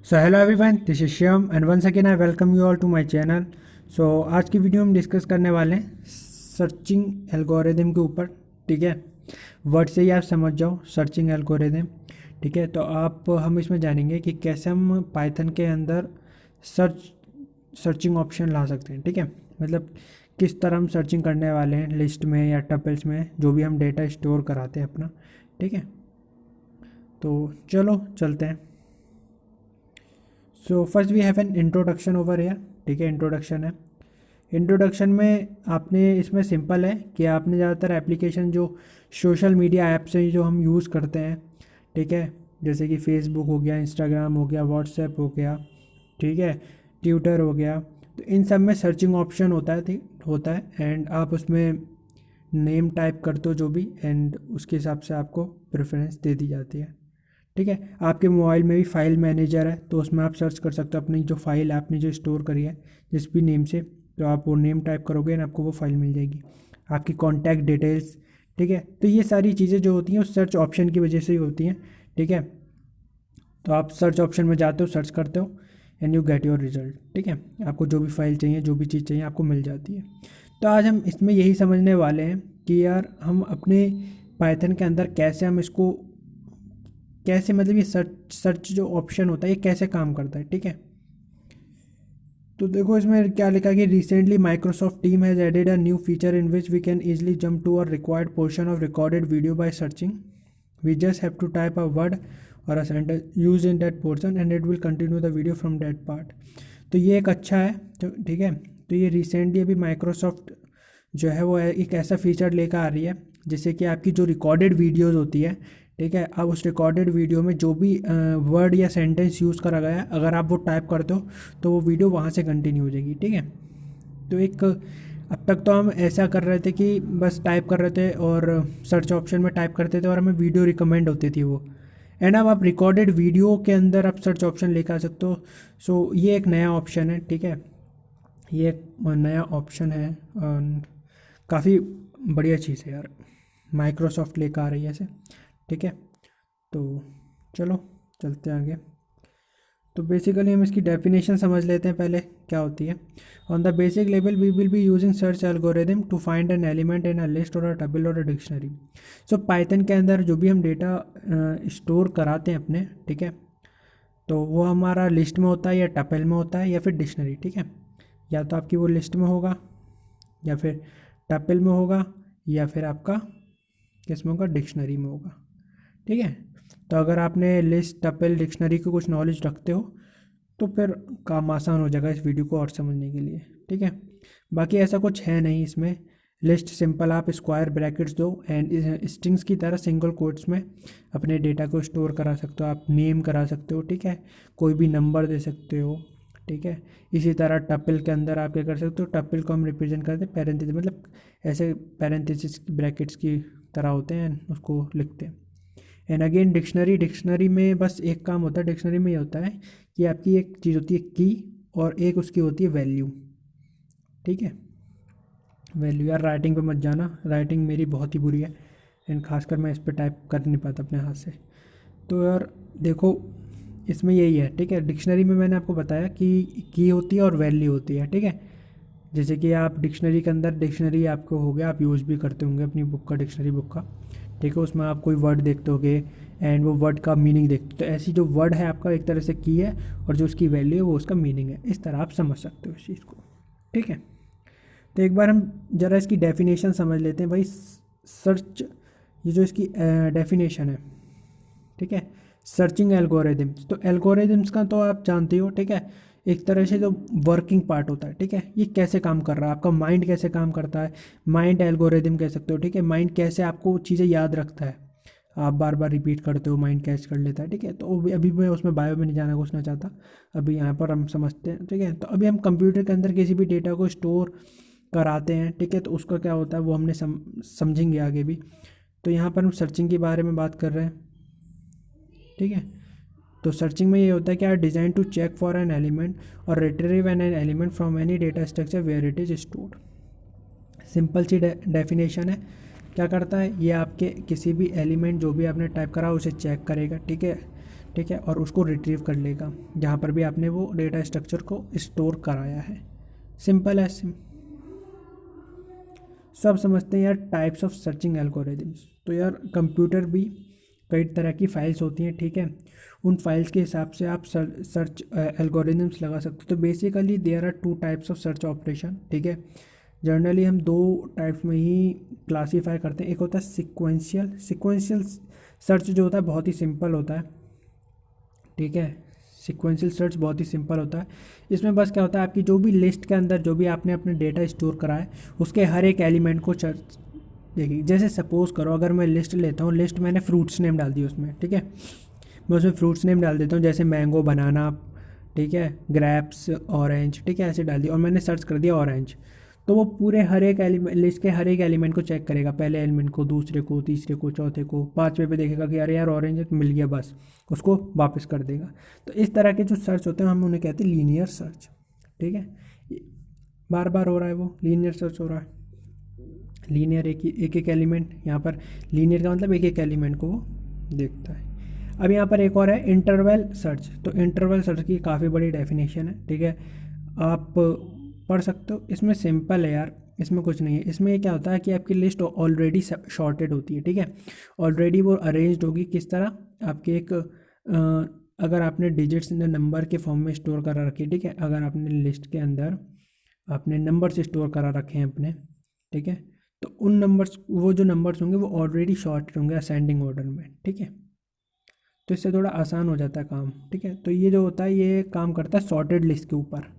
So hello everyone, this is Shyam and once again I welcome you all to my channel. So आज की video हम discuss करने वाले हैं सर्चिंग एल्गोरिदम के ऊपर। ठीक है, वर्ड से ही आप समझ जाओ सर्चिंग एल्गोरिदम। ठीक है, तो आप हम इसमें जानेंगे कि कैसे हम पाइथन के अंदर सर्चिंग ऑप्शन ला सकते हैं। ठीक है, मतलब किस तरह हम सर्चिंग करने वाले हैं लिस्ट में या टपल्स में, जो भी हम डेटा स्टोर कराते हैं अपना। ठीक है, तो चलो चलते हैं। So first we have an introduction over here. ठीक है, इंट्रोडक्शन है। इंट्रोडक्शन में आपने इसमें सिंपल है कि आपने ज़्यादातर एप्लीकेशन जो सोशल मीडिया ऐप्स हैं जो हम यूज़ करते हैं, ठीक है, जैसे कि फेसबुक हो गया, इंस्टाग्राम हो गया, व्हाट्सएप हो गया, ठीक है, ट्विटर हो गया, तो इन सब में सर्चिंग ऑप्शन होता है। ठीक होता है, एंड आप उसमें नेम टाइप करते हो जो भी, एंड उसके हिसाब से आपको प्रेफरेंस दे दी जाती है। ठीक है, आपके मोबाइल में भी फाइल मैनेजर है, तो उसमें आप सर्च कर सकते हो अपनी जो फाइल आपने जो स्टोर करी है जिस भी नेम से, तो आप वो नेम टाइप करोगे ना, आपको वो फाइल मिल जाएगी, आपकी कॉन्टैक्ट डिटेल्स। ठीक है, तो ये सारी चीज़ें जो होती हैं उस सर्च ऑप्शन की वजह से ही होती हैं। ठीक है, तो आप सर्च ऑप्शन में जाते हो, सर्च करते हो, and you get your result. ठीक है, आपको जो भी फाइल चाहिए, जो भी चीज़ चाहिए आपको मिल जाती है। तो आज हम इसमें यही समझने वाले हैं कि यार हम अपने पाइथन के अंदर कैसे हम इसको कैसे, मतलब ये सर्च सर्च जो ऑप्शन होता है ये कैसे काम करता है। ठीक है, तो देखो इसमें क्या लिखा है कि recently Microsoft team has added a new feature in which we can easily jump to a required portion of recorded video by searching. We just have to type a word or a sentence use in that portion and it will continue the video from that part. तो ये एक अच्छा है। तो ठीक है, तो ये रिसेंटली अभी माइक्रोसॉफ्ट जो है वो एक ऐसा फीचर लेकर आ रही है जिससे कि आपकी जो रिकॉर्डेड वीडियोज़ होती है, ठीक है, अब उस रिकॉर्डेड वीडियो में जो भी वर्ड या सेंटेंस यूज़ करा गया है, अगर आप वो टाइप करते हो तो वो वीडियो वहाँ से कंटिन्यू हो जाएगी। ठीक है, तो एक अब तक तो हम ऐसा कर रहे थे कि बस टाइप कर रहे थे और सर्च ऑप्शन में टाइप करते थे और हमें वीडियो रिकमेंड होती थी वो, एंड अब आप रिकॉर्डेड वीडियो के अंदर आप सर्च ऑप्शन लेकर आ सकते हो। सो ये एक नया ऑप्शन है। ठीक है, ये एक नया ऑप्शन है और काफ़ी बढ़िया चीज़ है यार, माइक्रोसॉफ्ट लेकर आ रही है ऐसे। ठीक है, तो चलो चलते हैं आगे। तो बेसिकली हम इसकी डेफिनेशन समझ लेते हैं पहले क्या होती है। On the basic level we will be using search algorithm to find an element in a list और अ टबल और अ डिक्शनरी। सो पाइथन के अंदर जो भी हम डेटा स्टोर कराते हैं अपने, ठीक है, तो वो हमारा लिस्ट में होता है या टपल में होता है या फिर डिक्शनरी। ठीक है, या तो आपकी वो लिस्ट में होगा या फिर टपल में होगा या फिर आपका किस में होगा, डिक्शनरी में होगा। ठीक है, तो अगर आपने लिस्ट टपल डिक्शनरी की कुछ नॉलेज रखते हो तो फिर काम आसान हो जाएगा इस वीडियो को और समझने के लिए। ठीक है, बाकी ऐसा कुछ है नहीं इसमें। लिस्ट सिंपल, आप स्क्वायर ब्रैकेट्स दो एंड स्ट्रिंग्स की तरह सिंगल कोट्स में अपने डेटा को स्टोर करा सकते हो, आप नेम करा सकते हो। ठीक है, कोई भी नंबर दे सकते हो। ठीक है, इसी तरह टपल के अंदर आप क्या कर सकते हो, टपल को हम रिप्रेजेंट करते हैं पैरेंथेसिस, मतलब ऐसे पैरेंथेसिस ब्रैकेट्स की तरह होते हैं, उसको लिखते हैं। एंड अगेन डिक्शनरी, डिक्शनरी में बस एक काम होता है, डिक्शनरी में ये होता है कि आपकी एक चीज़ होती है की और एक उसकी होती है वैल्यू। ठीक है, वैल्यू, यार राइटिंग पे मत जाना, राइटिंग मेरी बहुत ही बुरी है एंड खासकर मैं इस पर टाइप कर नहीं पाता अपने हाथ से। तो यार देखो इसमें यही है। ठीक है, डिक्शनरी में मैंने आपको बताया कि की होती है और वैल्यू होती है। ठीक है, जैसे कि आप डिक्शनरी के अंदर, डिक्शनरी आपको हो गया, आप यूज़ भी करते होंगे अपनी बुक का, डिक्शनरी बुक का। ठीक है, उसमें आप कोई वर्ड देखते होगे एंड वो वर्ड का मीनिंग देखते हो, तो ऐसी जो वर्ड है आपका एक तरह से की है और जो उसकी वैल्यू है वो उसका मीनिंग है। इस तरह आप समझ सकते हो इस चीज़ को। ठीक है, तो एक बार हम ज़रा इसकी डेफिनेशन समझ लेते हैं भाई। सर्च, ये जो इसकी डेफिनेशन है, ठीक है, सर्चिंग एल्गोरिदम्स, तो एल्गोरिदम्स का तो आप जानते हो। ठीक है, एक तरह से जो वर्किंग पार्ट होता है, ठीक है, ये कैसे काम कर रहा है, आपका माइंड कैसे काम करता है, माइंड एल्गोरिदम कह सकते हो। ठीक है, माइंड कैसे आपको चीज़ें याद रखता है, आप बार बार रिपीट करते हो, माइंड कैच कर लेता है। ठीक है, तो अभी मैं उसमें बायो में नहीं जाना घुसना चाहता, अभी यहाँ पर हम समझते हैं। ठीक है, तो अभी हम कंप्यूटर के अंदर किसी भी डेटा को स्टोर कराते हैं, ठीक है, तो उसका क्या होता है वो हमने समझेंगे आगे भी। तो यहाँ पर हम सर्चिंग के बारे में बात कर रहे हैं। ठीक है, तो सर्चिंग में ये होता है कि are designed to check for an element or retrieve an element from any data structure where it is stored. Simple सी डेफिनेशन है। क्या करता है ये, आपके किसी भी एलिमेंट जो भी आपने टाइप करा उसे चेक करेगा। ठीक है, ठीक है, और उसको रिट्रीव कर लेगा जहाँ पर भी आपने वो डेटा स्ट्रक्चर को स्टोर कराया है। सिंपल है सब समझते हैं यार। टाइप्स ऑफ सर्चिंग एल्गोरिदम्स, तो यार कंप्यूटर भी कई तरह की फाइल्स होती हैं, ठीक है, उन फाइल्स के हिसाब से आप सर्च एल्गोरिदम्स लगा सकते हो। तो basically there are two types of search operation, ठीक है। जनरली हम दो टाइप्स में ही क्लासीफाई करते हैं। एक होता है सिक्वेंशियल सर्च जो होता है बहुत ही सिंपल होता है, ठीक है। सिक्वेंशियल सर्च बहुत ही सिंपल होता है। इसमें बस क्या होता है, आपकी जो भी लिस्ट के अंदर जो भी आपने अपने डेटा स्टोर करा है उसके हर एक एलिमेंट को सर्च। देखिए जैसे सपोज़ करो अगर मैं लिस्ट लेता हूँ, लिस्ट मैंने फ्रूट्स नेम डाल दी उसमें, ठीक है, मैं उसमें फ्रूट्स नेम डाल देता हूँ जैसे मैंगो, बनाना, ठीक है, ग्रेप्स, ऑरेंज, ठीक है, ऐसे डाल दिया और मैंने सर्च कर दिया ऑरेंज। तो वो पूरे हर एक एलिमेंट, लिस्ट के हर एक एलिमेंट को चेक करेगा, पहले एलिमेंट को, दूसरे को, तीसरे को, चौथे को, पाँचवें पे देखेगा कि अरे यार ऑरेंज है तो मिल गया, बस उसको वापस कर देगा। तो इस तरह के जो सर्च होते हैं हम उन्हें कहते हैं लीनियर सर्च, ठीक है। बार बार हो रहा है वो लीनियर सर्च हो रहा है। लीनियर एक एलिमेंट, यहाँ पर लीनियर का मतलब एक एलिमेंट को वो देखता है। अब यहाँ पर एक और है इंटरवल सर्च। तो इंटरवल सर्च की काफ़ी बड़ी डेफिनेशन है, ठीक है, आप पढ़ सकते हो। इसमें सिंपल है यार, इसमें कुछ नहीं है। इसमें क्या होता है कि आपकी लिस्ट ऑलरेडी शॉर्टेड होती है, ठीक है, ऑलरेडी वो अरेंज्ड होगी। किस तरह, आपके एक अगर आपने डिजिट्स नंबर के फॉर्म में स्टोर करा रखी है, ठीक है, अगर आपने लिस्ट के अंदर आपने नंबर्स स्टोर करा रखे हैं अपने, ठीक है, तो उन नंबर्स, वो जो नंबर्स होंगे वो ऑलरेडी शॉर्टेड होंगे असेंडिंग ऑर्डर में, ठीक है। तो इससे थोड़ा आसान हो जाता है काम, ठीक है। तो ये जो होता है ये काम करता है सॉर्टेड लिस्ट के ऊपर।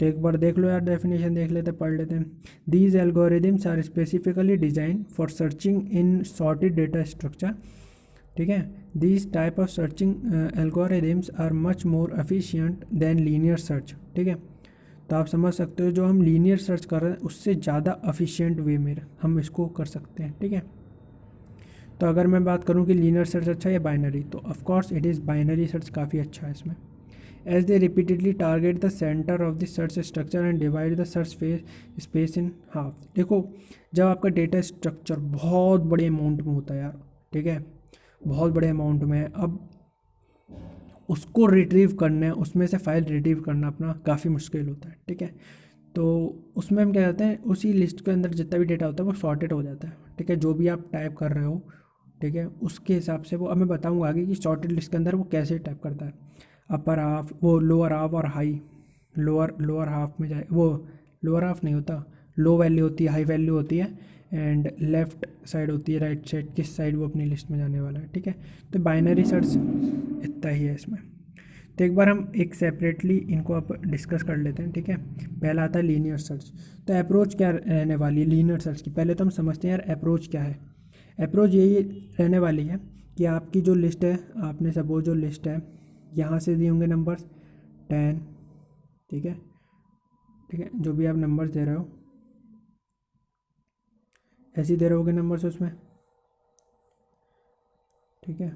तो एक बार देख लो यार, डेफिनेशन देख लेते, पढ़ लेते हैं। These algorithms are specifically design for searching in sorted data structure, ठीक है। These type of searching algorithms are much more efficient than linear search, ठीक है। तो आप समझ सकते हो जो हम लीनियर सर्च कर रहे हैं उससे ज़्यादा एफिशिएंट वे में हम इसको कर सकते हैं, ठीक है। तो अगर मैं बात करूं कि लीनियर सर्च अच्छा है या बाइनरी, तो of course it is binary search काफ़ी अच्छा है इसमें। As they repeatedly target the centre of the search structure and divide the search space in half. देखो जब आपका डेटा स्ट्रक्चर बहुत बड़े अमाउंट में होता है यार, ठीक है, बहुत बड़े अमाउंट में है, अब उसको रिट्रीव करना है, उसमें से फाइल रिट्रीव करना अपना काफ़ी मुश्किल होता है, ठीक है। तो उसमें हम क्या करते हैं, उसी लिस्ट के अंदर जितना भी डेटा होता है वो सॉर्टेड हो जाता है, ठीक है, जो भी आप टाइप कर रहे हो, ठीक है, उसके हिसाब से वो। अब मैं बताऊंगा आगे कि सॉर्टेड लिस्ट के अंदर वो कैसे टाइप करता है। अपर हाफ, वो लोअर हाफ और हाई, लोअर हाफ में जाए, वो लोअर हाफ नहीं होता, लो वैल्यू होती है, हाई वैल्यू होती है, एंड लेफ्ट साइड होती है, राइट साइड, किस साइड वो अपनी लिस्ट में जाने वाला है, ठीक है। तो बाइनरी सर्च इतना ही है इसमें। तो एक बार हम एक सेपरेटली इनको आप डिस्कस कर लेते हैं, ठीक है। पहला आता है लीनियर सर्च। तो अप्रोच क्या रहने वाली है लीनियर सर्च की, पहले तो हम समझते हैं यार अप्रोच क्या है। अप्रोच यही रहने वाली है कि आपकी जो लिस्ट है, आपने सपोज जो लिस्ट है यहाँ से दिए होंगे नंबर्स 10, ठीक है, ठीक है, जो भी आप नंबर्स दे रहे हो ऐसे ही दे रहे होगे नंबर्स उसमें, ठीक है।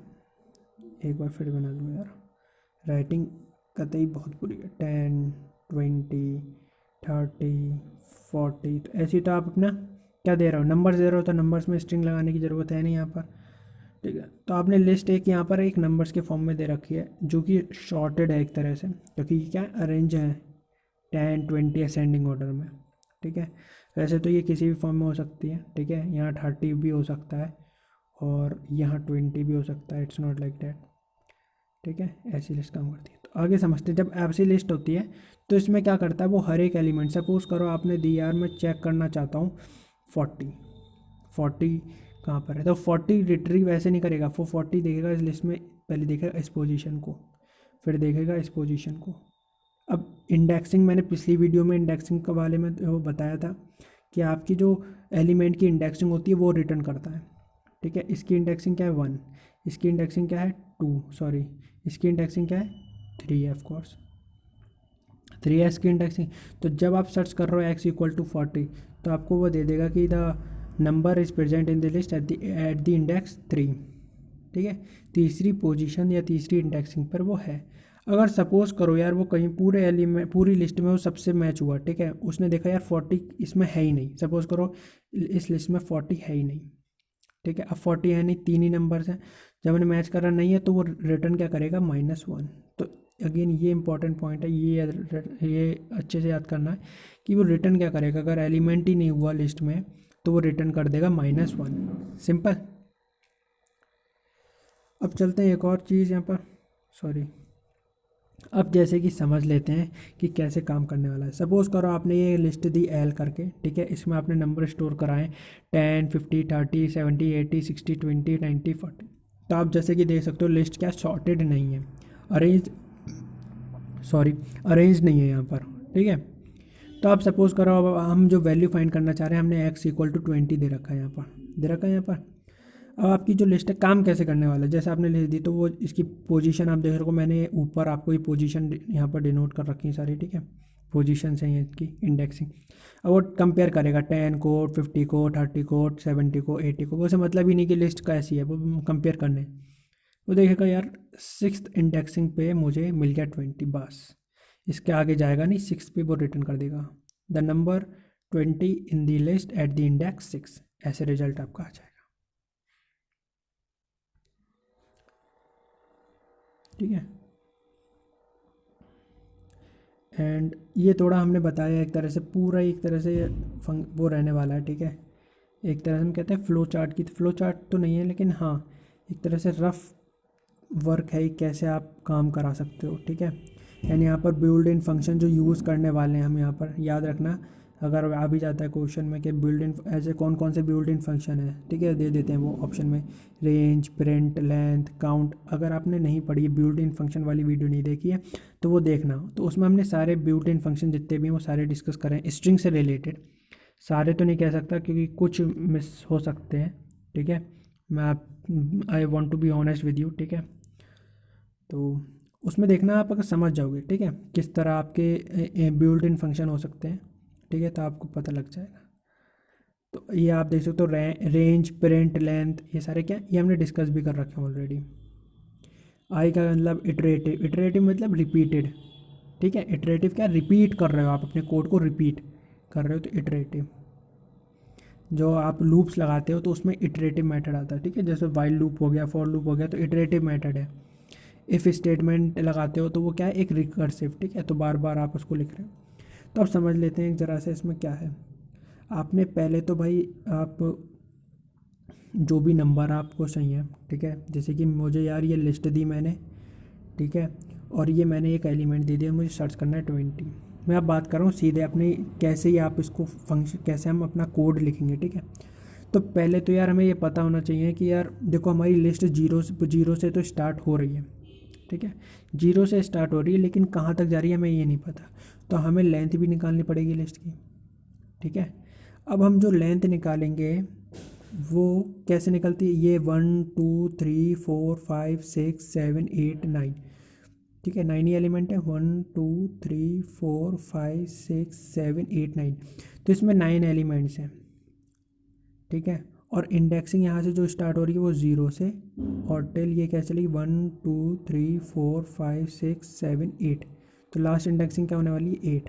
एक बार फिर बना दूँ यार, राइटिंग कतई बहुत बुरी है। 10, 20, 30, 40, तो ऐसे ही तो आप अपना क्या दे रहे हो, नंबर्स दे रहे हो, तो नंबर्स में स्ट्रिंग लगाने की ज़रूरत है नहीं यहाँ पर, ठीक है। तो आपने लिस्ट एक यहाँ पर एक नंबर्स के फॉर्म में दे रखी है जो कि शॉर्टेड है एक तरह से, क्योंकि क्या अरेंज है 10, 20 असेंडिंग ऑर्डर में, ठीक है। वैसे तो ये किसी भी फॉर्म में हो सकती है, ठीक है, यहाँ 30 भी हो सकता है और यहाँ 20 भी हो सकता है, इट्स नॉट लाइक दैट, ठीक है। ऐसी लिस्ट काम करती है। तो आगे समझते हैं, जब ऐसी लिस्ट होती है तो इसमें क्या करता है वो हर एक एलिमेंट, सपोज करो आपने दी यार मैं चेक करना चाहता हूँ 40 कहाँ पर है, तो 40 रिट्रीव ऐसे नहीं करेगा, वो 40 देखेगा इस लिस्ट में, पहले देखेगा इस पोजीशन को, फिर देखेगा इस पोजीशन को। अब इंडेक्सिंग, मैंने पिछली वीडियो में इंडेक्सिंग के बारे में वो बताया था कि आपकी जो एलिमेंट की इंडेक्सिंग होती है वो रिटर्न करता है, ठीक है। इसकी इंडेक्सिंग क्या है 1, इसकी इंडेक्सिंग क्या है 2, सॉरी इसकी इंडेक्सिंग क्या है 3 है, ऑफ कोर्स 3 है इसकी इंडेक्सिंग। तो जब आप सर्च कर रहे हो x=40 तो आपको वो दे देगा कि the number is present in the list at the index 3, ठीक है, तीसरी पोजीशन या तीसरी इंडेक्सिंग पर वो है। अगर सपोज़ करो यार वो कहीं पूरे एलिमेंट पूरी लिस्ट में वो सबसे मैच हुआ, ठीक है, उसने देखा यार 40 इसमें है ही नहीं, सपोज़ करो इस लिस्ट में 40 है ही नहीं, ठीक है। अब 40 है नहीं, 3 ही नंबर्स हैं, जब मैंने मैच करा नहीं है तो वो रिटर्न क्या करेगा, -1। तो अगेन ये इंपॉर्टेंट पॉइंट है, ये अच्छे से याद करना है कि वो रिटर्न क्या करेगा, अगर एलिमेंट ही नहीं हुआ लिस्ट में तो वो रिटर्न कर देगा -1, सिंपल। अब चलते हैं एक और चीज़ यहाँ पर, सॉरी, अब जैसे कि समझ लेते हैं कि कैसे काम करने वाला है। सपोज़ करो आपने ये लिस्ट दी एल करके, ठीक है, इसमें आपने नंबर स्टोर कराएं 10, 50, 30, 70, 80, 60, 20, 90, 40। तो आप जैसे कि देख सकते हो लिस्ट क्या सॉर्टेड नहीं है, अरेंज अरेंज नहीं है यहाँ पर, ठीक है। तो आप सपोज़ करो अब हम जो वैल्यू फाइंड करना चाह रहे हैं, हमने x = 20 दे रखा है यहाँ पर, दे रखा है यहाँ पर। अब आपकी जो लिस्ट है काम कैसे करने वाला है, जैसे आपने लिख दी तो वो इसकी पोजीशन आप देख रहे हो, मैंने ऊपर आपको ये पोजीशन यहाँ पर डिनोट कर रखी है सारी, ठीक है, पोजीशन है इसकी इंडेक्सिंग। अब वो कंपेयर करेगा 10 को, 50 को, 30 को, 70 को, 80 को, वैसे मतलब ही नहीं कि लिस्ट कैसी है, वो कंपेयर करने। वो देखेगा यार 6th इंडेक्सिंग पे मुझे मिल गया 20, बस इसके आगे जाएगा नहीं, 6 पे वो रिटर्न कर देगा the number 20 in the list at the index 6, ऐसे रिजल्ट आपका आ जाएगा, ठीक है। एंड ये थोड़ा हमने बताया एक तरह से, पूरा एक तरह से वो रहने वाला है, ठीक है। एक तरह से हम कहते हैं फ्लो चार्ट की, फ्लो चार्ट तो नहीं है लेकिन हाँ एक तरह से रफ वर्क है, कैसे आप काम करा सकते हो, ठीक है। एंड यहाँ पर बिल्ड इन फंक्शन जो यूज़ करने वाले हैं हम यहाँ पर, याद रखना अगर आ भी जाता है क्वेश्चन में कि बिल्ड इन ऐसे कौन कौन से बिल्ड इन फंक्शन है, ठीक है, दे देते हैं वो ऑप्शन में, रेंज, प्रिंट, लेंथ, काउंट। अगर आपने नहीं पढ़ी है बिल्ड इन फंक्शन वाली वीडियो नहीं देखी है तो वो देखना, तो उसमें हमने सारे बिल्ड इन फंक्शन जितने भी हैं वो सारे डिस्कस करें, स्ट्रिंग से रिलेटेड। सारे तो नहीं कह सकता क्योंकि कुछ मिस हो सकते हैं, ठीक है, I want to be honest with you, ठीक है। तो उसमें देखना आप अगर समझ जाओगे, ठीक है, किस तरह आपके बिल्ट इन फंक्शन हो सकते हैं, ठीक है, तो आपको पता लग जाएगा। तो ये आप देख सकते हो रेंज, प्रिंट, लेंथ, ये सारे क्या, ये हमने डिस्कस भी कर रखे हैं ऑलरेडी। आई का मतलब इटरेटिव, इटरेटिव मतलब रिपीटेड, ठीक है, इटरेटिव क्या, रिपीट कर रहे हो आप अपने कोड को, रिपीट कर रहे हो तो इटरेटिव। जो आप लूप्स लगाते हो तो उसमें इटरेटिव मेथड आता है, ठीक है, जैसे वाइल लूप हो गया, फॉर लूप हो गया, तो इटरेटिव मेथड है। इफ़ स्टेटमेंट लगाते हो तो वो क्या है, एक रिकर्सिव, ठीक है, तो बार बार आप उसको लिख रहे हो। तो अब समझ लेते हैं एक ज़रा से इसमें क्या है। आपने पहले तो भाई आप जो भी नंबर आपको चाहिए, ठीक है, जैसे कि मुझे यार ये लिस्ट दी मैंने, ठीक है, और ये मैंने एक एलिमेंट दे दिया, मुझे सर्च करना है 20। मैं अब बात कर रहा हूँ सीधे अपनी, कैसे ही आप इसको फंक्शन, कैसे हम अपना कोड लिखेंगे, ठीक है। तो पहले तो यार हमें ये पता होना चाहिए कि यार देखो हमारी लिस्ट जीरो से तो स्टार्ट हो रही है, ठीक है, 0 से स्टार्ट हो रही है, लेकिन कहाँ तक जा रही है हमें ये नहीं पता, तो हमें लेंथ भी निकालनी पड़ेगी लिस्ट की, ठीक है। अब हम जो लेंथ निकालेंगे वो कैसे निकलती है, ये 1 2 3 4 5 6 7 8 9, ठीक है, 9 ही एलिमेंट है, 1 2 3 4 5 6 7 8 9, तो इसमें 9 एलिमेंट्स हैं, ठीक है। और इंडेक्सिंग यहाँ से जो स्टार्ट हो रही है वो 0 से और टिल ये क्या चलेगी 1 2 3 4 5 6 7 8, तो लास्ट इंडेक्सिंग क्या होने वाली है 8।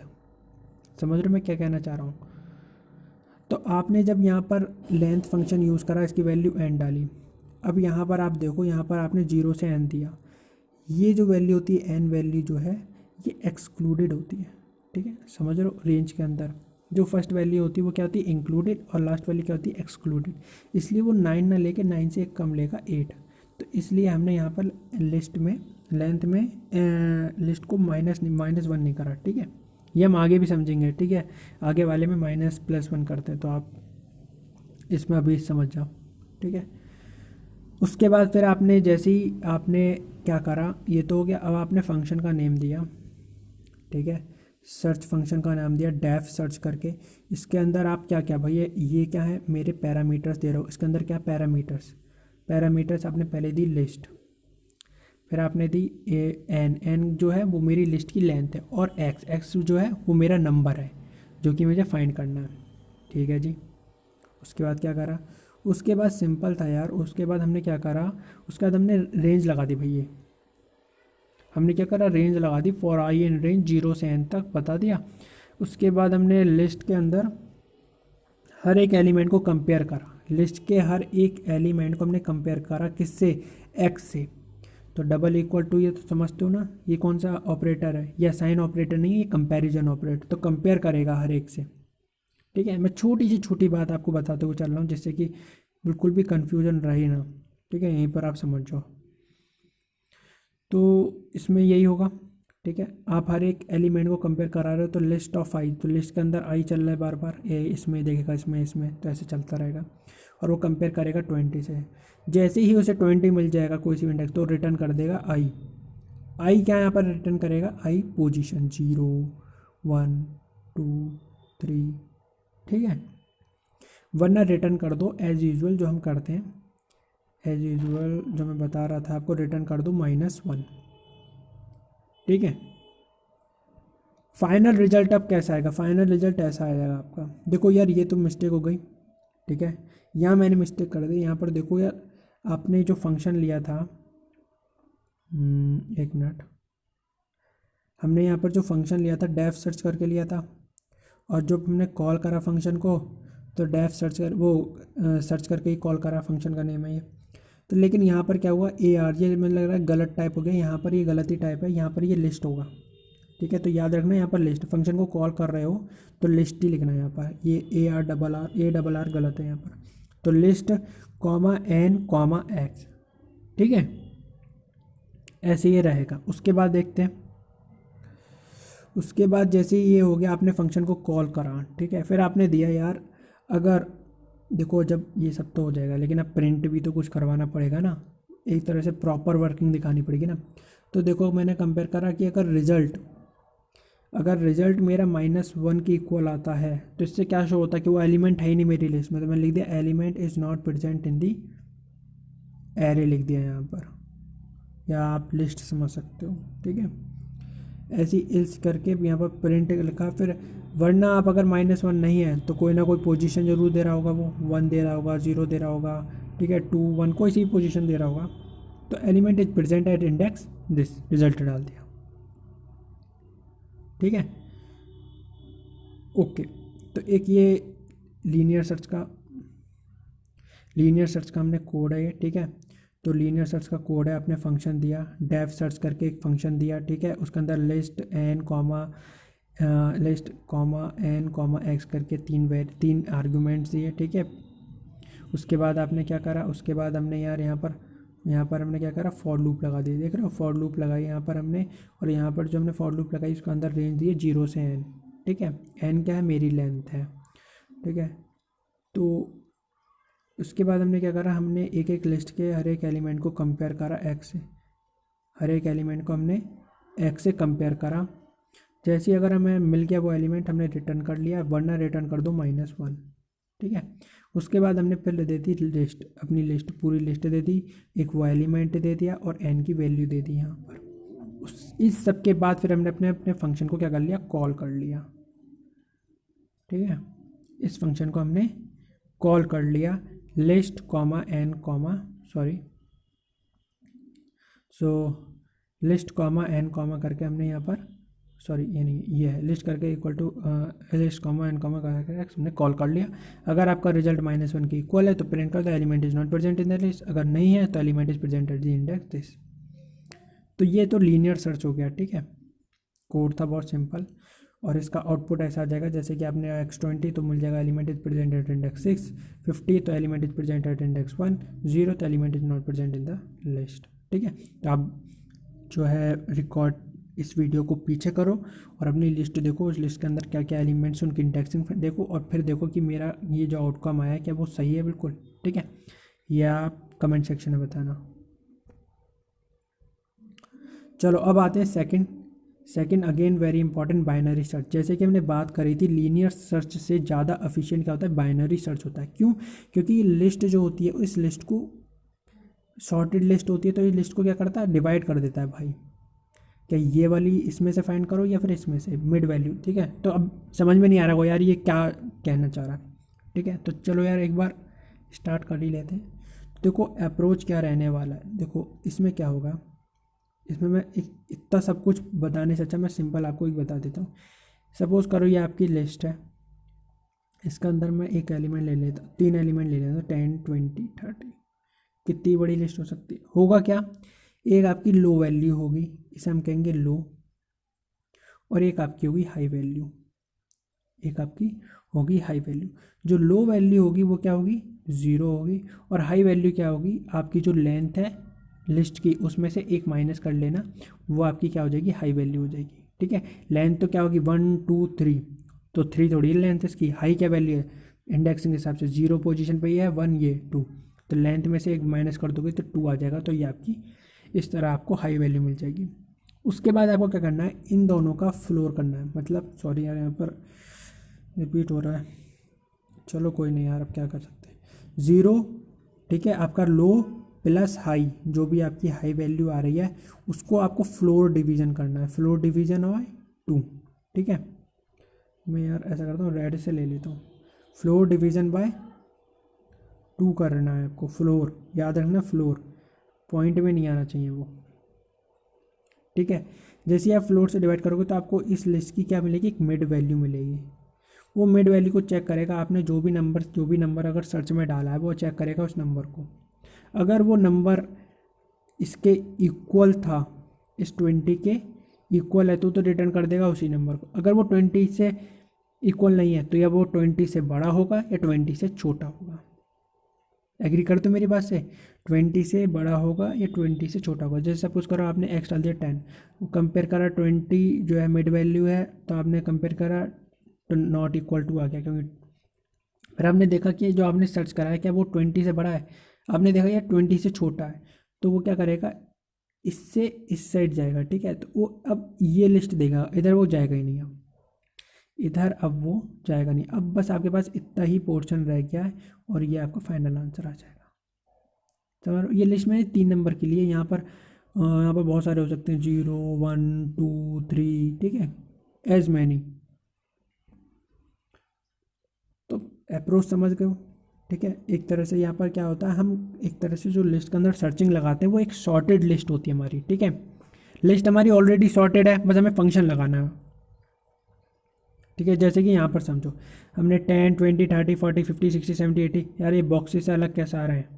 समझ रहे हो मैं क्या कहना चाह रहा हूँ। तो आपने जब यहाँ पर लेंथ फंक्शन यूज़ करा, इसकी वैल्यू n डाली, अब यहाँ पर आप देखो, यहाँ पर आपने 0 से n दिया, ये जो वैल्यू होती है n वैल्यू जो है ये एक्सक्लूडेड होती है, ठीक है, समझ रहे हो। रेंज के अंदर जो फर्स्ट वैल्यू होती है वो क्या होती है, इंक्लूडेड, और लास्ट वैल्यू क्या होती है, एक्सक्लूडेड। इसलिए वो 9 ना लेके 9 से एक कम लेगा 8, तो इसलिए हमने यहाँ पर लिस्ट में लेंथ में लिस्ट को -1 नहीं करा, ठीक है। ये हम आगे भी समझेंगे, ठीक है, आगे वाले में -+1 करते हैं, तो आप इसमें अभी समझ जाओ, ठीक है। उसके बाद फिर आपने जैसे ही आपने क्या करा, ये तो हो गया। अब आपने फंक्शन का नेम दिया, ठीक है, सर्च फंक्शन का नाम दिया डेफ सर्च करके। इसके अंदर आप क्या क्या भाई, ये क्या है, मेरे पैरामीटर्स दे रहा हूँ, इसके अंदर क्या पैरामीटर्स आपने पहले दी लिस्ट, फिर आपने दी एन जो है वो मेरी लिस्ट की लेंथ है, और एक्स जो है वो मेरा नंबर है जो कि मुझे फाइंड करना है, ठीक है जी। उसके बाद क्या करा, उसके बाद सिंपल था यार, उसके बाद हमने क्या करा, उसके बाद हमने रेंज लगा दी भैया, हमने क्या करा, रेंज लगा दी, फॉर आई इन रेंज 0 से n तक बता दिया। उसके बाद हमने लिस्ट के अंदर हर एक एलिमेंट को कंपेयर करा, लिस्ट के हर एक एलिमेंट को हमने कंपेयर करा किससे, एक्स से। तो डबल इक्वल टू, ये तो समझते हो ना, ये कौन सा ऑपरेटर है, ये साइन ऑपरेटर नहीं है, ये कंपैरिजन ऑपरेटर। तो कंपेयर करेगा हर एक से, ठीक है। मैं छोटी सी छोटी बात आपको बताते हुए चल रहा हूँ जिससे कि बिल्कुल भी कन्फ्यूजन रहे ना, ठीक है, यहीं पर आप समझ जाओ। तो इसमें यही होगा, ठीक है। आप हर एक एलिमेंट को कंपेयर करा रहे हो, तो लिस्ट ऑफ आई, तो लिस्ट के अंदर आई चल रहा है बार बार, ए इसमें देखेगा, इसमें इसमें, तो ऐसे चलता रहेगा। और वो कंपेयर करेगा 20 से। जैसे ही उसे 20 मिल जाएगा कोई सी इंडेक्स, तो रिटर्न कर देगा आई। आई क्या यहाँ पर रिटर्न करेगा, आई पोजीशन 0 1 2 3, ठीक है। वरना रिटर्न कर दो एज यूजुअल जो हम करते हैं, एज यूजुअल जो मैं बता रहा था आपको, रिटर्न कर दो -1, ठीक है। फाइनल रिजल्ट अब कैसा आएगा, फाइनल रिजल्ट ऐसा आ जाएगा आपका। देखो यार, ये तो मिस्टेक हो गई, ठीक है, यहाँ मैंने मिस्टेक कर दी। यहाँ पर देखो यार, आपने जो फंक्शन लिया था, एक मिनट, हमने यहाँ पर जो फंक्शन लिया था डेफ सर्च करके लिया था, और जब हमने कॉल करा फंक्शन को, तो डेफ सर्च कर वो सर्च करके ही कॉल करा, फंक्शन का नेम है ये। तो लेकिन यहाँ पर क्या हुआ, ए आर, ये मुझे लग रहा है गलत टाइप हो गया, यहाँ पर ये गलत ही टाइप है, यहाँ पर ये लिस्ट होगा, ठीक है। तो याद रखना, यहाँ पर लिस्ट, फंक्शन को कॉल कर रहे हो तो लिस्ट ही लिखना है यहाँ पर, ये ए डबल आर गलत है यहाँ पर। तो list comma n comma x, ठीक है, ऐसे ये रहेगा। उसके बाद देखते हैं, उसके बाद जैसे ही ये हो गया, आपने फंक्शन को कॉल करा, ठीक है, फिर आपने दिया यार, अगर देखो जब ये सब तो हो जाएगा, लेकिन अब प्रिंट भी तो कुछ करवाना पड़ेगा ना, एक तरह से प्रॉपर वर्किंग दिखानी पड़ेगी ना। तो देखो मैंने कंपेयर करा कि अगर रिजल्ट मेरा -1 के इक्वल आता है, तो इससे क्या शो होता है कि वो एलिमेंट है ही नहीं मेरी लिस्ट में। तो मैंने लिख दिया element is not present in the array, लिख दिया यहाँ पर, या आप लिस्ट समझ सकते हो, ठीक है। ऐसी इल्स करके यहाँ पर प्रिंट लिखा। फिर वरना आप अगर -1 नहीं है तो कोई ना कोई पोजीशन जरूर दे रहा होगा, वो 1 दे रहा होगा, 0 दे रहा होगा, ठीक है, 2 1, कोई सी पोजीशन दे रहा होगा। तो element is present at index this, result डाल दिया, ठीक है, ओके। तो एक ये लीनियर सर्च का हमने कोड है ये, ठीक है। तो लीनियर सर्च का कोड है, आपने फंक्शन दिया डेफ सर्च करके, एक फंक्शन दिया, ठीक है, उसके अंदर लिस्ट एन कॉमा एक्स करके तीन आर्गूमेंट्स दिए, ठीक है। उसके बाद आपने क्या करा, उसके बाद हमने यार यहाँ पर हमने क्या करा, फॉर लूप लगा दी, देख रहे हो, फॉर लूप लगाई यहाँ पर हमने। और यहाँ पर जो हमने फॉर लूप लगाई उसके अंदर रेंज दी है 0 से n, ठीक है। n क्या है, मेरी लेंथ है, ठीक है। तो उसके बाद हमने क्या करा, हमने एक एक लिस्ट के हर एक एलिमेंट को कंपेयर करा एक्स से, हर एक एलिमेंट को हमने एक्स से कंपेयर करा। जैसे ही अगर हमें मिल गया वो एलिमेंट, हमने रिटर्न कर लिया, वरना रिटर्न कर दो -1, ठीक है। उसके बाद हमने फिर दे दी लिस्ट, अपनी लिस्ट, पूरी लिस्ट दे दी, एक वो एलिमेंट दे दिया और n की वैल्यू दे दी यहाँ पर। इस सब के बाद फिर हमने अपने अपने फंक्शन को क्या कर लिया, कॉल कर लिया, ठीक है। इस फंक्शन को हमने कॉल कर लिया, list comma n comma list comma n comma करके हमने यहाँ पर, ये नहीं, ये है लिस्ट करके equal to list comma n comma करके हमने कॉल कर लिया। अगर आपका रिजल्ट -1 के इक्वल है तो प्रिंट कर दो element is not present in the list, अगर नहीं है तो element is present at the index this. तो ये तो लीनियर सर्च हो गया, ठीक है, कोड था बहुत सिंपल। और इसका आउटपुट ऐसा आ जाएगा, जैसे कि आपने x20 तो मिल जाएगा element is present at index 6, 50 तो element is present at index 1, 0 तो element is not present in the list, ठीक है। तो आप जो है रिकॉर्ड इस वीडियो को पीछे करो और अपनी लिस्ट देखो, उस लिस्ट के अंदर क्या क्या एलिमेंट्स उनकी इंडेक्सिंग देखो, और फिर देखो कि मेरा ये जो आउटकम आया क्या वो सही है बिल्कुल, ठीक है। या आप कमेंट सेक्शन में बताना। चलो अब आते हैं second again very important, binary search. जैसे कि हमने बात करी थी, लीनियर सर्च से ज़्यादा एफिशिएंट क्या होता है, बाइनरी सर्च होता है। क्यों? क्योंकि लिस्ट जो होती है, इस लिस्ट को सॉर्टेड लिस्ट होती है, तो इस लिस्ट को क्या करता है, डिवाइड कर देता है भाई, क्या ये वाली इसमें से फाइंड करो या फिर इसमें से मिड वैल्यू, ठीक है। तो अब समझ में नहीं आ रहा हो यार ये क्या कहना चाह रहा है, ठीक है। तो चलो यार एक बार स्टार्ट कर ही लेते हैं। देखो अप्रोच क्या रहने वाला है, देखो इसमें क्या होगा, इसमें मैं इतना सब कुछ बताने से अच्छा मैं सिंपल आपको एक बता देता हूँ। सपोज़ करो ये आपकी लिस्ट है, इसका अंदर मैं एक एलिमेंट ले लेता, 3 एलिमेंट ले लेता, 10 20 30। कितनी बड़ी लिस्ट हो सकती है? होगा क्या, एक आपकी लो वैल्यू होगी, इसे हम कहेंगे लो, और एक आपकी होगी हाई वैल्यू। एक आपकी होगी हाई वैल्यू। जो लो वैल्यू होगी वो क्या होगी, 0 होगी, और हाई वैल्यू क्या होगी, आपकी जो लेंथ है लिस्ट की उसमें से एक माइनस कर लेना, वो आपकी क्या हो जाएगी, हाई वैल्यू हो जाएगी। ठीक है, लेंथ तो क्या होगी 1 2 3, तो 3 थोड़ी लेंथ इसकी, हाई क्या वैल्यू है इंडेक्सिंग के हिसाब से, 0 पोजीशन पे ये है, 1 ये 2, तो लेंथ में से एक माइनस कर दोगे तो 2 आ जाएगा, तो ये आपकी इस तरह आपको हाई वैल्यू मिल जाएगी। उसके बाद आपको क्या करना है, इन दोनों का फ्लोर करना है, मतलब सॉरी यार यहाँ पर रिपीट हो रहा है, चलो कोई नहीं यार, अब क्या कर सकते हैं, 0। ठीक है, आपका लो प्लस हाई, जो भी आपकी हाई वैल्यू आ रही है उसको आपको फ्लोर डिवीजन करना है, फ्लोर डिवीजन बाय 2। ठीक है, मैं यार ऐसा करता हूँ, रेड से ले लेता हूँ, फ्लोर डिवीजन बाय 2 करना है आपको, फ्लोर याद रखना, फ्लोर पॉइंट में नहीं आना चाहिए वो। ठीक है, जैसे ही आप फ्लोर से डिवाइड करोगे तो आपको इस लिस्ट की क्या मिलेगी, एक मिड वैल्यू मिलेगी। वो मिड वैल्यू को चेक करेगा, आपने जो भी नंबर अगर सर्च में डाला है वो चेक करेगा उस नंबर को, अगर वो नंबर इसके इक्वल था, इस 20 के इक्वल है तो रिटर्न कर देगा उसी नंबर को। अगर वो 20 से इक्वल नहीं है तो या वो 20 से बड़ा होगा या 20 से छोटा होगा। एग्री कर तो मेरी बात से, 20 से बड़ा होगा या 20 से छोटा होगा। जैसे सपोज करो आपने एक्स डाल दिया 10, कंपेयर करा 20 जो है मिड वैल्यू है, तो आपने कंपेयर करा तो नॉट इक्वल टू आ गया, क्योंकि फिर आपने देखा कि जो आपने सर्च करा है क्या वो 20 से बड़ा है, आपने देखा यार 20 से छोटा है, तो वो क्या करेगा, इससे इस साइड जाएगा। ठीक है, तो वो अब ये लिस्ट देगा, इधर वो जाएगा ही नहीं, अब इधर अब वो जाएगा नहीं, अब बस आपके पास इतना ही पोर्शन रह गया है और ये आपका फाइनल आंसर आ जाएगा। तो ये लिस्ट मैंने 3 नंबर के लिए, यहाँ पर बहुत सारे हो सकते हैं, 0 1 2 3। ठीक है, एज मैनी, तो अप्रोच समझ गए हो। ठीक है, एक तरह से यहाँ पर क्या होता है, हम एक तरह से जो लिस्ट के अंदर सर्चिंग लगाते हैं वो एक सॉर्टेड लिस्ट होती है हमारी। ठीक है, लिस्ट हमारी ऑलरेडी सॉर्टेड है, बस हमें फंक्शन लगाना है। ठीक है, जैसे कि यहाँ पर समझो हमने 10 20 30 40 50 60 70 80, यार ये बॉक्सेस से अलग कैसे आ रहे हैं,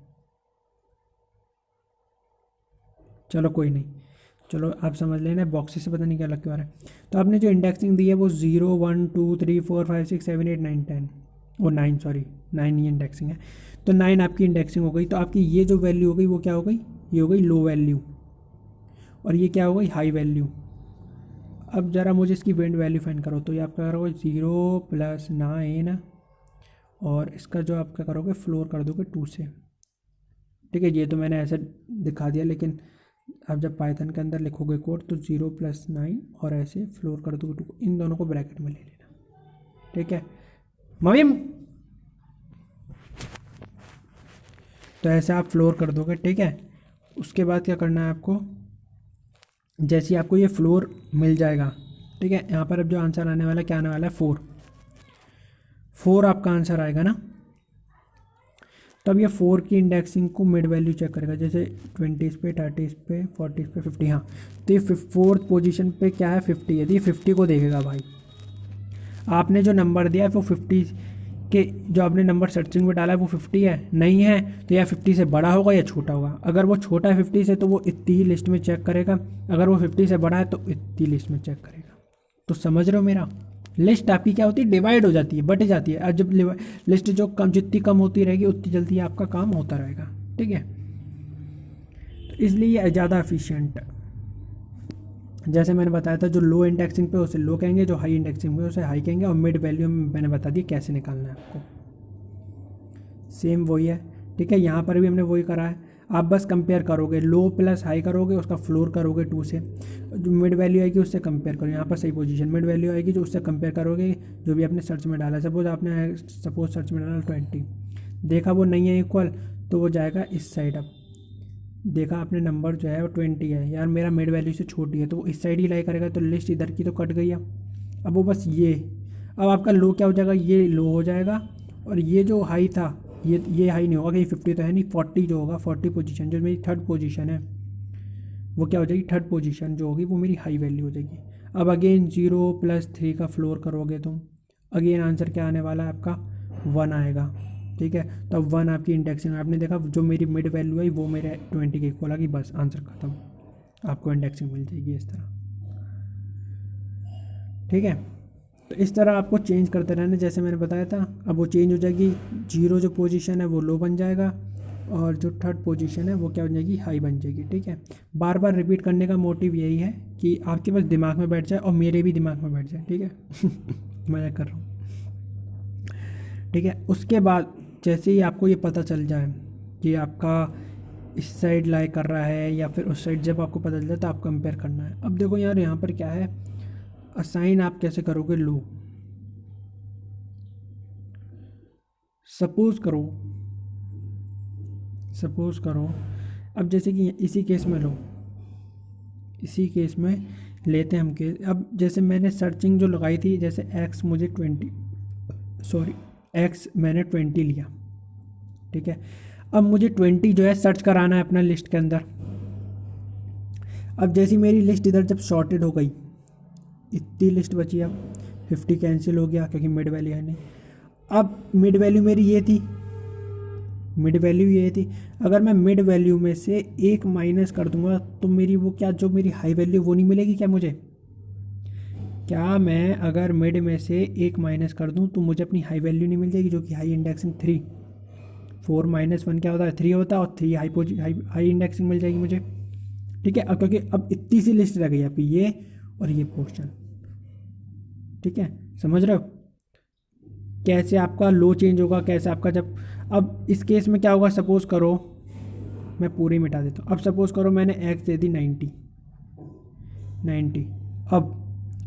चलो कोई नहीं, चलो आप समझ लेना, बॉक्सेस से पता नहीं क्या अलग क्यों आ रहा है। तो आपने जो इंडेक्सिंग दी है वो 0 1 2 3 4 5 6 7 8 9 10, वो 9 सॉरी 9 ही इंडेक्सिंग है, तो 9 आपकी इंडेक्सिंग हो गई। तो आपकी ये जो वैल्यू हो गई वो क्या हो गई, ये हो गई लो वैल्यू, और ये क्या हो गई, हाई वैल्यू। अब ज़रा मुझे इसकी वेंड वैल्यू फाइंड करो, तो ये आपका करोगे 0 + 9, और इसका जो आप क्या करोगे, फ्लोर कर दोगे 2 से। ठीक है, ये तो मैंने ऐसे दिखा दिया, लेकिन आप जब पाइथन के अंदर लिखोगे कोड तो 0 + 9 और ऐसे फ्लोर कर दोगे 2, इन दोनों को ब्रैकेट में ले लेना। ठीक है मवीम, तो ऐसे आप फ्लोर कर दोगे। ठीक है, उसके बाद क्या करना है आपको, जैसे ही आपको ये फ्लोर मिल जाएगा, ठीक है, यहाँ पर अब जो आंसर आने वाला है, क्या आने वाला है, 4 आपका आंसर आएगा ना। तो अब ये 4 की इंडेक्सिंग को मिड वैल्यू चेक करेगा, जैसे 20 पे 30 पे 40 पे 50, हाँ, तो ये 4th पोजीशन पे क्या है, 50 है, तो ये 50 को देखेगा भाई। आपने जो नंबर दिया है वो 50 के, जो आपने नंबर सर्चिंग में डाला है वो 50 है, नहीं है तो या 50 से बड़ा होगा या छोटा होगा। अगर वो छोटा है 50 से तो वो इतनी ही लिस्ट में चेक करेगा, अगर वो 50 से बड़ा है तो इतनी लिस्ट में चेक करेगा। तो समझ रहे हो, मेरा लिस्ट आपकी क्या होती है, डिवाइड हो जाती है, बट जाती है। और जब लिस्ट जो कम, जितनी कम होती रहेगी उतनी जल्दी आपका काम होता रहेगा। ठीक है, तो इसलिए ये ज़्यादा एफिशिएंट है। जैसे मैंने बताया था, जो लो इंडेक्सिंग पे उसे लो कहेंगे, जो हाई इंडेक्सिंग पे उसे हाई कहेंगे, और मिड वैल्यू मैंने बता दिया कैसे निकालना है आपको, सेम वही है। ठीक है, यहाँ पर भी हमने वही करा है, आप बस कंपेयर करोगे, लो प्लस हाई करोगे, उसका फ्लोर करोगे 2 से, जो मिड वैल्यू आएगी उससे कंपेयर करो, यहाँ पर सही पोजीशन, मिड वैल्यू आएगी जो उससे कंपेयर करोगे, जो भी आपने सर्च में डाला। सपोज सर्च में डाला 20, देखा वो नहीं है इक्वल, तो वो जाएगा इस साइड। अब देखा आपने नंबर जो है वो 20 है, यार मेरा मिड वैल्यू से छोटी है, तो वो इस साइड ही लाई करेगा, तो लिस्ट इधर की तो कट गई। अब वो बस ये, अब आपका लो क्या हो जाएगा, ये लो हो जाएगा, और ये जो हाई था ये हाई नहीं होगा कि ये 50 तो है नहीं, 40 जो होगा, 40 पोजीशन जो मेरी 3rd पोजीशन है वो क्या हो जाएगी, 3rd पोजीशन जो होगी वो मेरी हाई वैल्यू हो जाएगी। अब अगेन 0 + 3 का फ्लोर करोगे तुम, अगेन आंसर क्या आने वाला है आपका 1 आएगा, ठीक है। तो अब 1 आपकी इंडेक्सिंग में आपने देखा जो मेरी मिड वैल्यू आई वो मेरे 20 के इक्वल आ गई, बस आंसर खत्म, आपको इंडेक्सिंग मिल जाएगी इस तरह, ठीक है। तो इस तरह आपको चेंज करते रहना, जैसे मैंने बताया था। अब वो चेंज हो जाएगी, 0 जो पोजीशन है वो लो बन जाएगा, और जो थर्ड पोजीशन है वो क्या बन जाएगी, हाई बन जाएगी, ठीक है। बार बार रिपीट करने का मोटिव यही है कि आपके पास दिमाग में बैठ जाए और मेरे भी दिमाग में बैठ जाए, ठीक है। मजाक कर रहा हूँ, ठीक है। उसके बाद जैसे ही आपको ये पता चल जाए कि आपका इस साइड लाई कर रहा है या फिर उस साइड, जब आपको पता चल जाए तो आप कंपेयर करना है। अब देखो यार यहाँ पर क्या है, असाइन आप कैसे करोगे, लो सपोज करो अब जैसे कि इसी केस में लो, इसी केस में लेते हैं हम केस। अब जैसे मैंने सर्चिंग जो लगाई थी, जैसे एक्स मुझे 20, सॉरी एक्स मैंने 20 लिया, ठीक है। अब मुझे 20 जो है सर्च कराना है अपना लिस्ट के अंदर। अब जैसी मेरी लिस्ट इधर जब शॉर्टेड हो गई, इतनी लिस्ट बची, अब 50 कैंसिल हो गया क्योंकि मिड वैल्यू है नहीं। अब मिड वैल्यू मेरी ये थी, मिड वैल्यू ये थी। अगर मैं मिड वैल्यू में से एक माइनस कर दूंगा तो मेरी वो क्या, जो मेरी हाई वैल्यू वो नहीं मिलेगी क्या मुझे? क्या मैं अगर मिड में से एक माइनस कर दूं तो मुझे अपनी हाई वैल्यू नहीं मिल जाएगी, जो कि हाई इंडेक्सिंग 3, 4 - 1 क्या होता है, 3 होता है, और 3 हाई इंडेक्सिंग मिल जाएगी मुझे, ठीक है। अब क्योंकि अब इतनी सी लिस्ट रह गई आपकी, ये और ये पोर्शन, ठीक है। समझ रहे हो कैसे आपका लो चेंज होगा, कैसे आपका जब, अब इस केस में क्या होगा, सपोज करो मैं पूरी मिटा देता हूँ। अब सपोज करो मैंने एक्स दे दी 90,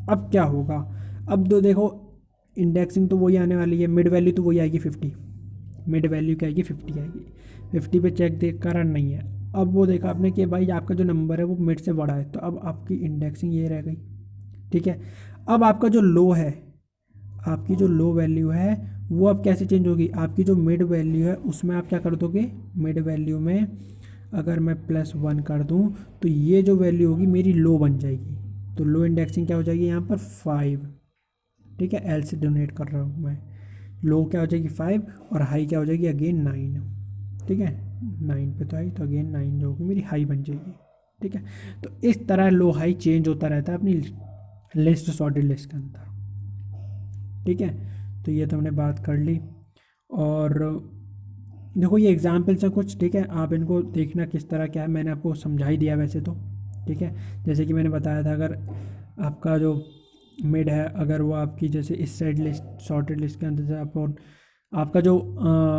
अब क्या होगा, अब तो देखो इंडेक्सिंग तो वही आने वाली है, मिड वैल्यू तो वही आएगी 50, मिड वैल्यू क्या आएगी 50 आएगी, 50 पे चेक देख कर नहीं है। अब वो देखा आपने कि भाई आपका जो नंबर है वो मिड से बड़ा है, तो अब आपकी इंडेक्सिंग ये रह गई, ठीक है। अब आपका जो लो है, आपकी जो लो वैल्यू है वो अब कैसे चेंज होगी, आपकी जो मिड वैल्यू है उसमें आप क्या कर दोगे, मिड वैल्यू में अगर मैं +1 कर दूं तो ये जो वैल्यू होगी मेरी लो बन जाएगी। तो लो इंडेक्सिंग क्या हो जाएगी यहाँ पर 5, ठीक है। एल से डोनेट कर रहा हूँ मैं, लो क्या हो जाएगी 5 और हाई क्या हो जाएगी अगेन 9, ठीक है। 9 पे तो आई, तो अगेन 9 जो होगी मेरी हाई बन जाएगी, ठीक है। तो इस तरह लो हाई चेंज होता रहता है अपनी लिस्ट, सॉर्टेड लिस्ट के अंदर, ठीक है। तो ये तो हमने बात कर ली, और देखो ये एग्जाम्पल्स हैं कुछ, ठीक है। आप इनको देखना किस तरह क्या है, मैंने आपको समझा ही दिया वैसे तो, ठीक है। जैसे कि मैंने बताया था, अगर आपका जो मिड है, अगर वो आपकी जैसे इस साइड लिस्ट, सॉर्टेड लिस्ट के अंदर से आप, और आपका जो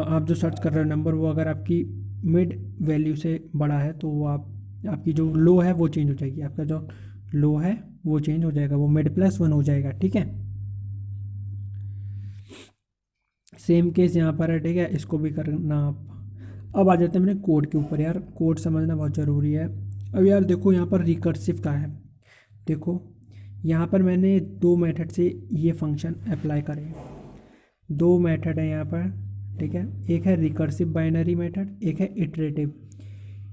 आप जो सर्च कर रहे हो नंबर, वो अगर आपकी मिड वैल्यू से बड़ा है तो वो आपकी जो लो है वो चेंज हो जाएगी, आपका जो लो है वो चेंज हो जाएगा, वो मिड +1 हो जाएगा, ठीक है। सेम केस यहाँ पर है, ठीक है। इसको भी करना आप। अब आ जाते हैं मेरे कोड के ऊपर, यार कोड समझना बहुत ज़रूरी है। अब यार देखो यहाँ पर रिकर्सिव का है, देखो यहाँ पर मैंने 2 मेथड से ये फंक्शन अप्लाई करे, 2 मेथड है यहाँ पर, ठीक है। एक है रिकर्सिव बाइनरी मेथड, एक है इटरेटिव।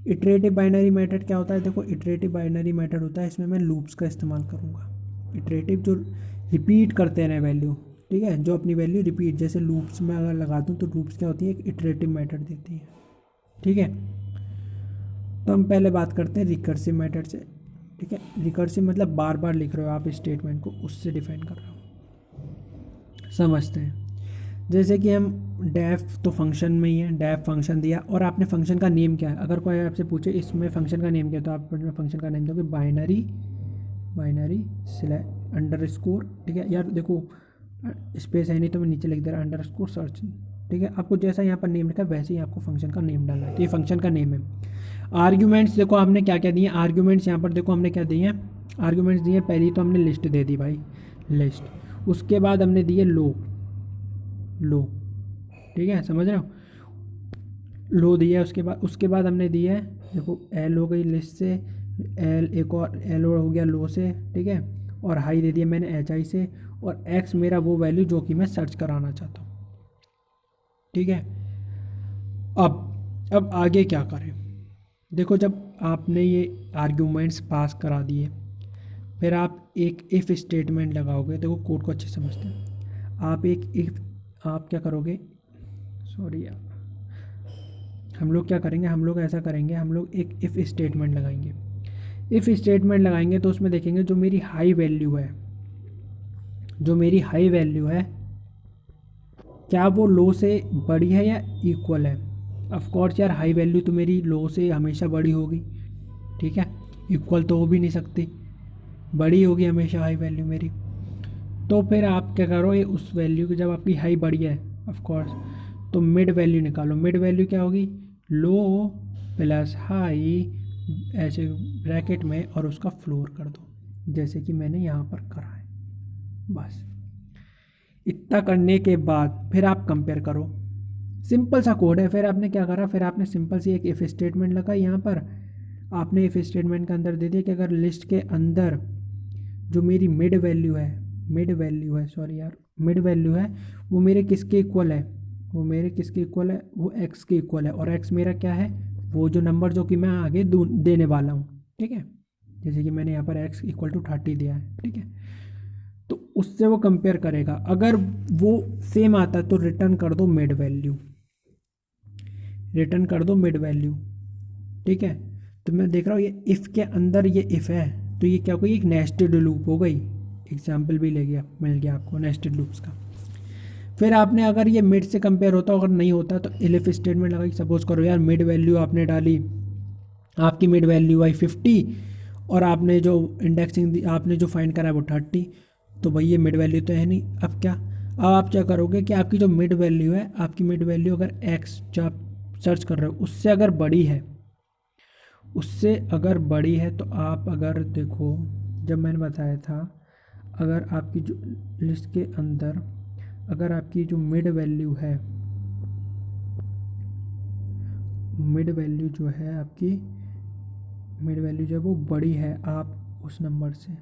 इटरेटिव बाइनरी मेथड क्या होता है, देखो इटरेटिव बाइनरी मेथड होता है, इसमें मैं लूप्स का इस्तेमाल करूँगा। इटरेटिव जो रिपीट करते हैं वैल्यू, ठीक है, जो अपनी वैल्यू रिपीट, जैसे लूप्स में अगर लगा दूँ तो लूप्स क्या होती है, एक इटरेटिव मेथड देती है, ठीक है। तो हम पहले बात करते हैं रिकर्सिव मेथड से, ठीक है। रिकर्सिव मतलब बार बार लिख रहे हो आप स्टेटमेंट को, उससे डिफाइन कर रहे हो। समझते हैं, जैसे कि हम डेफ तो फंक्शन में ही है, डेफ फंक्शन दिया और आपने फंक्शन का नेम क्या है, अगर कोई आपसे पूछे इसमें फंक्शन का नेम क्या है तो आप फंक्शन का नेम दोगे बाइनरी _, ठीक है। यार देखो स्पेस है नहीं तो मैं नीचे लिख दे रहा _ सर्च, ठीक है। आपको जैसा यहाँ पर नेम लिखा है वैसे ही आपको फंक्शन का नेम डालना है, तो ये फंक्शन का नेम है। आर्ग्यूमेंट्स देखो आपने क्या क्या दिए, आर्ग्यूमेंट्स यहाँ पर देखो हमने क्या दिए हैं, आर्ग्यूमेंट्स दिए पहली तो हमने लिस्ट दे दी भाई, लिस्ट। उसके बाद हमने दिए लो, ठीक है, समझ रहे हो, लो दिया। उसके बाद हमने दिया है, देखो एल हो गई लिस्ट से, एल एक और एल हो गया लो से, ठीक है। और हाई दे दिया मैंने एच आई से, और एक्स मेरा वो वैल्यू जो कि मैं सर्च कराना चाहता हूँ, ठीक है। अब आगे क्या करें, देखो जब आपने ये आर्ग्यूमेंट्स पास करा दिए, फिर आप एक इफ़ स्टेटमेंट लगाओगे। देखो कोड को अच्छे से समझते हैं आप, आप क्या करोगे, सॉरी यार, हम लोग क्या करेंगे, हम लोग ऐसा करेंगे, हम लोग एक इफ़ स्टेटमेंट लगाएंगे। इफ़ स्टेटमेंट लगाएंगे तो उसमें देखेंगे जो मेरी हाई वैल्यू है, जो मेरी हाई वैल्यू है क्या वो लो से बड़ी है या इक्वल है। ऑफ कोर्स यार हाई वैल्यू तो मेरी लो से हमेशा बड़ी होगी, ठीक है, इक्वल तो हो भी नहीं सकती, बड़ी होगी हमेशा हाई वैल्यू मेरी। तो फिर आप क्या करो, ये उस वैल्यू की जब आपकी हाई बड़ी है ऑफ कोर्स, तो मिड वैल्यू निकालो। मिड वैल्यू क्या होगी, लो प्लस हाई ऐसे ब्रैकेट में और उसका फ्लोर कर दो, जैसे कि मैंने यहाँ पर करा है। बस इतना करने के बाद फिर आप कंपेयर करो, सिंपल सा कोड है। फिर आपने क्या करा, फिर आपने सिंपल सी एक इफ़ स्टेटमेंट लगाई यहाँ पर। आपने इफ़ स्टेटमेंट के अंदर दे दिया कि अगर लिस्ट के अंदर जो मेरी मिड वैल्यू है, सॉरी यार, मिड वैल्यू है वो मेरे किसके इक्वल है, वो मेरे किसके इक्वल है, वो एक्स के इक्वल है। और एक्स मेरा क्या है, वो जो नंबर जो कि मैं आगे देने वाला हूँ, ठीक है, जैसे कि मैंने यहाँ पर एक्स इक्वल टू 30 दिया है, ठीक है। तो उससे वो कंपेयर करेगा, अगर वो सेम आता है तो रिटर्न कर दो मिड वैल्यू, रिटर्न कर दो मिड वैल्यू, ठीक है। तो मैं देख रहा हूँ ये इफ़ के अंदर ये इफ़ है, तो ये क्या हो गई, एक नेस्टेड लूप हो गई। एग्जाम्पल भी ले गया, मिल गया आपको नेस्टेड लूप्स का। फिर आपने अगर ये मिड से कंपेयर होता, अगर नहीं होता तो इफ स्टेटमेंट लगाई। सपोज करो यार मिड वैल्यू आपने डाली, आपकी मिड वैल्यू आई 50 और आपने जो इंडेक्सिंग दी, आपने जो फाइंड करा है वो 30, तो भाई ये मिड वैल्यू तो है नहीं। अब क्या, अब आप क्या करोगे कि आपकी जो मिड वैल्यू है, आपकी मिड वैल्यू अगर एक्स जो आप सर्च कर रहे हो उससे अगर बड़ी है, उससे अगर बड़ी है, तो आप अगर देखो जब मैंने बताया था, अगर आपकी जो लिस्ट के अंदर अगर आपकी जो मिड वैल्यू है, मिड वैल्यू जो है आपकी, मिड वैल्यू जो है वो बड़ी है आप उस नंबर से,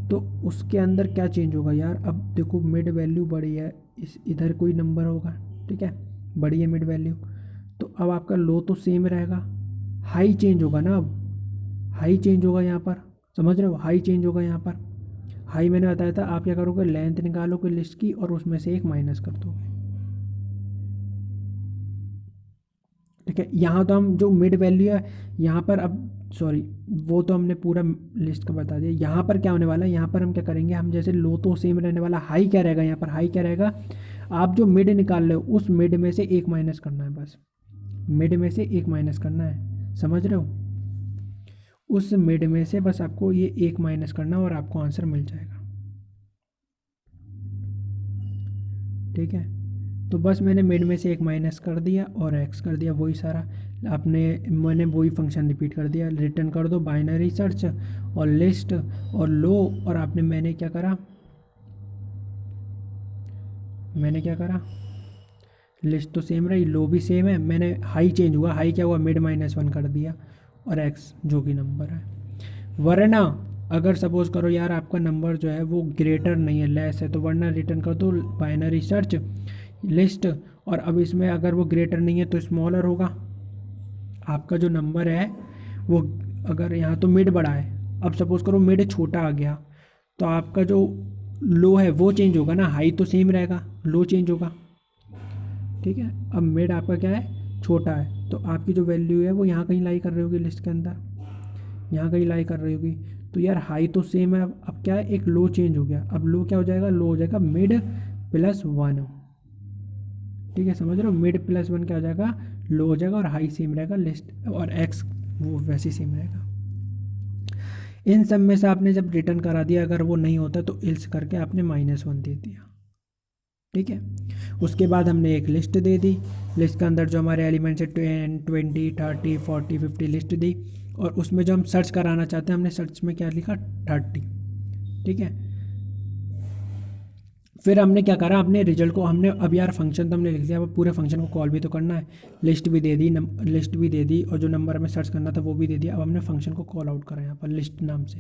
तो उसके अंदर क्या चेंज होगा यार। अब देखो मिड वैल्यू बड़ी है, इस इधर कोई नंबर होगा, ठीक है, बड़ी है मिड वैल्यू, तो अब आपका लो तो सेम रहेगा, हाई चेंज होगा ना, अब हाई चेंज होगा यहाँ पर, समझ रहे हो, हाई चेंज होगा यहाँ पर। हाई मैंने बताया था, आप क्या करोगे, लेंथ निकालोगे लिस्ट की और उसमें से एक माइनस कर दोगे, ठीक है। यहाँ तो हम जो मिड वैल्यू है यहाँ पर, अब सॉरी वो तो हमने पूरा लिस्ट का बता दिया। यहाँ पर क्या होने वाला है, यहाँ पर हम क्या करेंगे, हम जैसे लो तो सेम रहने वाला, हाई क्या रहेगा यहाँ पर, हाई क्या रहेगा, आप जो मिड निकाल रहे हो उस मिड में से एक माइनस करना है, बस मिड में से एक माइनस करना है, समझ रहे हो, उस मिड में से बस आपको ये एक माइनस करना और आपको आंसर मिल जाएगा, ठीक है। तो बस मैंने मिड में से एक माइनस कर दिया और एक्स कर दिया, वही सारा आपने, मैंने वही फंक्शन रिपीट कर दिया। रिटर्न कर दो बाइनरी सर्च और लिस्ट और लो, और आपने मैंने क्या करा, मैंने क्या करा, लिस्ट तो सेम रही, लो भी सेम है, मैंने हाई चेंज हुआ, हाई क्या हुआ, मिड -1 कर दिया और एक्स जो कि नंबर है। वरना अगर सपोज करो यार आपका नंबर जो है वो ग्रेटर नहीं है, लेस है, तो वरना रिटर्न कर दो बाइनरी सर्च लिस्ट, और अब इसमें अगर वो ग्रेटर नहीं है तो स्मॉलर होगा। आपका जो नंबर है वो, अगर यहाँ तो मिड बड़ा है, अब सपोज करो मिड छोटा आ गया, तो आपका जो लो है वो चेंज होगा ना, हाई तो सेम रहेगा, लो चेंज होगा, ठीक है। अब मिड आपका क्या है, छोटा है, तो आपकी जो वैल्यू है वो यहाँ कहीं लाई कर रही होगी लिस्ट के अंदर, यहाँ कहीं लाई कर रही होगी। तो यार हाई तो सेम है, अब क्या है, एक लो चेंज हो गया, अब लो क्या हो जाएगा, लो हो जाएगा मिड +1, ठीक है, समझ रहे हो, मिड +1 क्या हो जाएगा, लो हो जाएगा, और हाई सेम रहेगा लिस्ट, और एक्स वो वैसे ही सेम रहेगा। इन सब में से आपने जब रिटर्न करा दिया, अगर वो नहीं होता तो इल्स करके आपने -1 दे दिया, ठीक है। उसके बाद हमने एक लिस्ट दे दी, लिस्ट के अंदर जो हमारे एलिमेंट्स है 10, 20, 30, 40, 50 लिस्ट दी, और उसमें जो हम सर्च कराना चाहते हैं हमने सर्च में क्या लिखा, 30, ठीक है। फिर हमने क्या करा, अपने रिजल्ट को हमने, अब यार फंक्शन तो हमने लिख दिया, अब पूरे फंक्शन को कॉल भी तो करना है, लिस्ट भी दे दी, लिस्ट भी दे दी, और जो नंबर हमें सर्च करना था वो भी दे दिया। अब हमने फंक्शन को कॉल आउट करा यहाँ पर लिस्ट नाम से,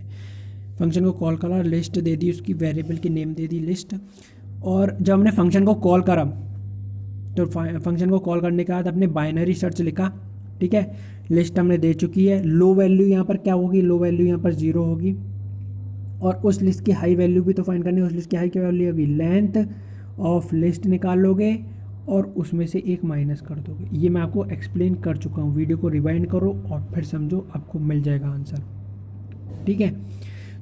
फंक्शन को कॉल करा, लिस्ट दे दी, उसकी वेरिएबल की नेम दे दी लिस्ट। और जब हमने फंक्शन को कॉल करा, तो फंक्शन को कॉल करने के बाद अपने बाइनरी सर्च लिखा, ठीक है, लिस्ट हमने दे चुकी है। लो वैल्यू यहाँ पर क्या होगी, लो वैल्यू यहाँ पर 0 होगी, और उस लिस्ट की हाई वैल्यू भी तो फाइंड करनी है, उस लिस्ट की हाई की वैल्यू होगी, लेंथ ऑफ लिस्ट निकाल लोगे और उसमें से एक माइनस कर दोगे। ये मैं आपको एक्सप्लेन कर चुका हूँ, वीडियो को रिवाइंड करो और फिर समझो, आपको मिल जाएगा आंसर। ठीक है,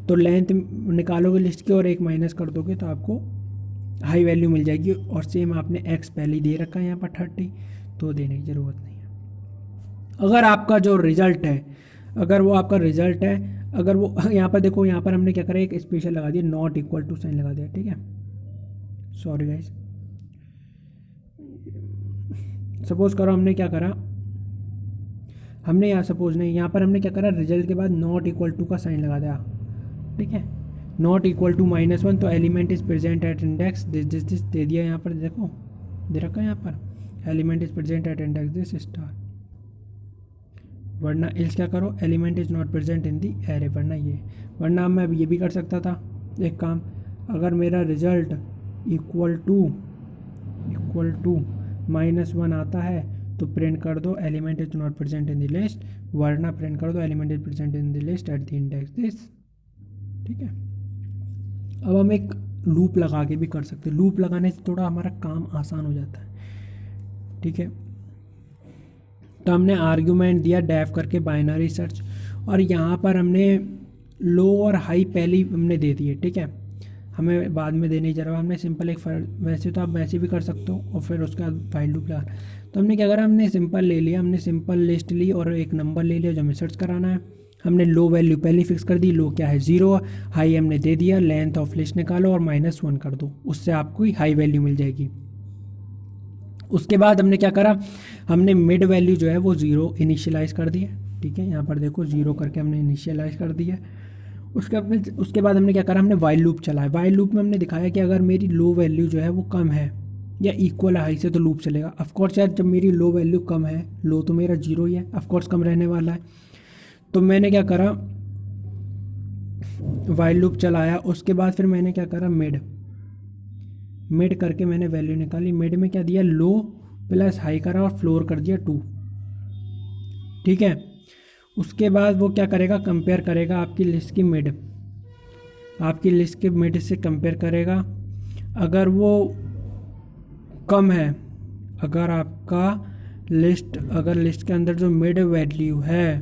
तो लेंथ निकालोगे लिस्ट की और एक माइनस कर दोगे तो आपको हाई वैल्यू मिल जाएगी। और सेम आपने एक्स पहले ही दे रखा है यहाँ पर 30, तो देने की ज़रूरत नहीं है। अगर आपका जो रिज़ल्ट है, अगर वो आपका रिज़ल्ट है, अगर वो यहाँ पर देखो, यहाँ पर हमने क्या करा, एक स्पेशल लगा दिया, नॉट इक्वल टू साइन लगा दिया। ठीक है, सॉरी गाइस, सपोज करो हमने क्या करा, हमने यहाँ सपोज नहीं, यहाँ पर हमने क्या करा, रिजल्ट के बाद नॉट इक्वल टू का साइन लगा दिया। ठीक है, नॉट इक्वल टू -1, तो element is present at index this they दिया यहाँ पर, देखो दे रखा है यहाँ पर, element is present at index this star. वरना इल्स क्या करो, element is not present in the array, वरना ये, वरना मैं ये भी कर सकता था एक काम, अगर मेरा रिजल्ट इक्वल टू -1 आता है तो प्रिंट कर दो element is not present in the list, वरना प्रिंट कर दो element is present in the list at the index this. ठीक है, अब हम एक लूप लगा के भी कर सकते हैं, लूप लगाने से थोड़ा हमारा काम आसान हो जाता है। ठीक है, तो हमने आर्ग्यूमेंट दिया डेफ करके बाइनरी सर्च, और यहाँ पर हमने लो और हाई पहले हमने दे दिए। ठीक है, हमें बाद में देने की जरूरत, हमने सिंपल एक वैसे तो आप वैसे भी कर सकते हो और फिर उसके बाद फाइल लूप लगा। तो हमने क्या करा, हमने सिंपल ले लिया, हमने सिंपल लिस्ट ली और एक नंबर ले लिया जो हमें सर्च कराना है। हमने लो वैल्यू पहले फिक्स कर दी, लो क्या है 0, हाई हमने दे दिया, लेंथ ऑफ लिस्ट निकालो और -1 कर दो, उससे आपको हाई वैल्यू मिल जाएगी। उसके बाद हमने क्या करा, हमने मिड वैल्यू जो है वो 0 इनिशियलाइज कर दिया। ठीक है, यहाँ पर देखो 0 करके हमने इनिशियलाइज कर दिया। उसके बाद हमने क्या करा, हमने वाइल लूप चलाया। वाइल लूप में हमने दिखाया कि अगर मेरी लो वैल्यू जो है वो कम है या इक्वल है हाई से तो लूप चलेगा। ऑफकोर्स यार, जब मेरी लो वैल्यू कम है, लो तो मेरा 0 ही है, ऑफकोर्स कम रहने वाला है, तो मैंने क्या करा, वाइल लूप चलाया। उसके बाद फिर मैंने क्या करा, मिड करके मैंने वैल्यू निकाली। मिड में क्या दिया, लो प्लस हाई करा और फ्लोर कर दिया 2। ठीक है, उसके बाद वो क्या करेगा, कंपेयर करेगा आपकी लिस्ट की मिड, आपकी लिस्ट के मिड से कंपेयर करेगा। अगर वो कम है, अगर आपका अगर लिस्ट के अंदर जो मिड वैल्यू है,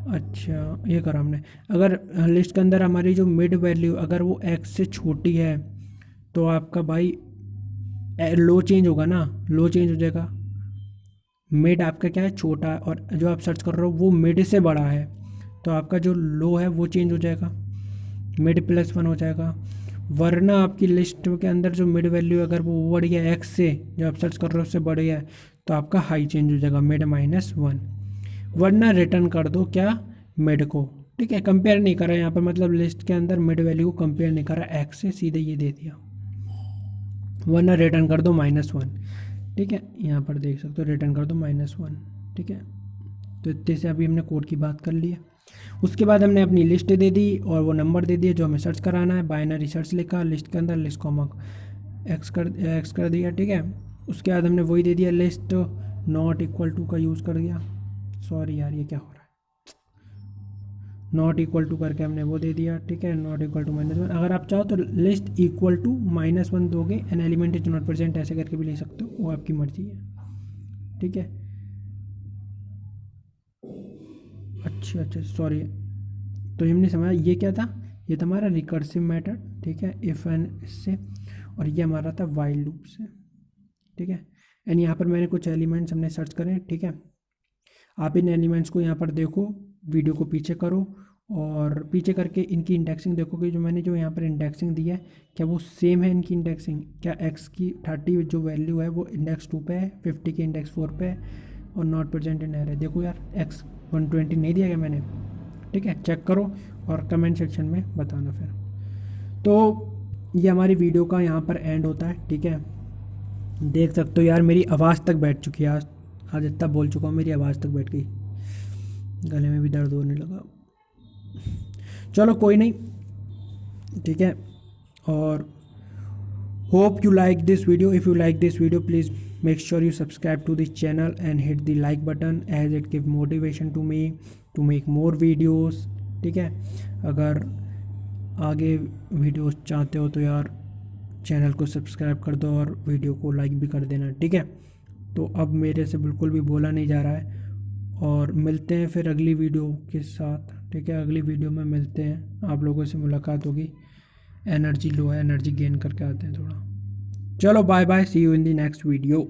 अच्छा ये करा हमने, अगर लिस्ट के अंदर हमारी जो मिड वैल्यू अगर वो x से छोटी है तो आपका भाई लो चेंज होगा ना, लो चेंज हो जाएगा। मिड आपका क्या है, छोटा है, और जो आप सर्च कर रहे हो वो मिड से बड़ा है, तो आपका जो लो है वो चेंज हो जाएगा, मिड +1 हो जाएगा। वरना आपकी लिस्ट के अंदर जो मिड वैल्यू अगर वो बढ़ गया x से, जो आप सर्च कर रहे हो उससे बढ़ गया है, तो आपका हाई चेंज हो जाएगा, मिड -1। वरना रिटर्न कर दो क्या, मिड को। ठीक है, कंपेयर नहीं करा यहाँ पर, मतलब लिस्ट के अंदर मिड वैल्यू को कंपेयर नहीं करा x से, सीधे ये दे दिया। वरना रिटर्न कर दो -1। ठीक है, यहाँ पर देख सकते हो, रिटर्न कर दो -1। ठीक है, तो इतने से अभी हमने कोड की बात कर ली है। उसके बाद हमने अपनी लिस्ट दे दी और वो नंबर दे दिया जो हमें सर्च कराना है। बाइनरी सर्च लिखा लिस्ट के अंदर, लिस्ट कॉमा एक्स कर दिया। ठीक है, उसके बाद हमने वही दे दिया, लिस्ट नॉट इक्वल टू का यूज़ कर दिया। सॉरी यार, ये क्या हो रहा है, नॉट इक्वल टू करके हमने वो दे दिया। ठीक है, नॉट इक्वल टू -1। अगर आप चाहो तो लिस्ट इक्वल टू -1 दोगे, an element is not present ऐसे करके भी ले सकते हो, वो आपकी मर्जी है। ठीक है, अच्छा सॉरी, तो हमने समझा ये क्या था, ये था हमारा रिकर्सिव मेथड। ठीक है, इफ एन इससे, और ये हमारा था वाइल लूप से। ठीक है, एंड यहाँ पर मैंने कुछ एलिमेंट्स हमने सर्च करें। ठीक है, आप इन एलिमेंट्स को यहाँ पर देखो, वीडियो को पीछे करो और पीछे करके इनकी इंडेक्सिंग देखोगे, जो मैंने जो यहाँ पर इंडेक्सिंग दी है क्या वो सेम है इनकी इंडेक्सिंग, क्या x की 30 जो वैल्यू है वो इंडेक्स 2 पे है, 50 की इंडेक्स 4 पे है, और नॉट प्रेजेंट इन एरे। देखो यार, x 120 नहीं दिया गया मैंने। ठीक है, चेक करो और कमेंट सेक्शन में बताना फिर। तो ये हमारी वीडियो का यहाँ पर एंड होता है। ठीक है, देख सकते हो यार, मेरी आवाज़ तक बैठ चुकी है, आज इतना बोल चुका हूँ, मेरी आवाज़ तक बैठ गई, गले में भी दर्द होने लगा। चलो कोई नहीं, ठीक है, और hope you like this video. If you like this video please make sure you subscribe to this channel and hit the like button as it give motivation to me to make more videos. ठीक है, अगर आगे videos चाहते हो तो यार channel को subscribe कर दो और वीडियो को लाइक भी कर देना, ठीक है। तो अब मेरे से बिल्कुल भी बोला नहीं जा रहा है, और मिलते हैं फिर अगली वीडियो के साथ, ठीक है। अगली वीडियो में मिलते हैं, आप लोगों से मुलाकात होगी। एनर्जी लो है, एनर्जी गेन करके आते हैं थोड़ा। चलो bye bye, see you in the next video.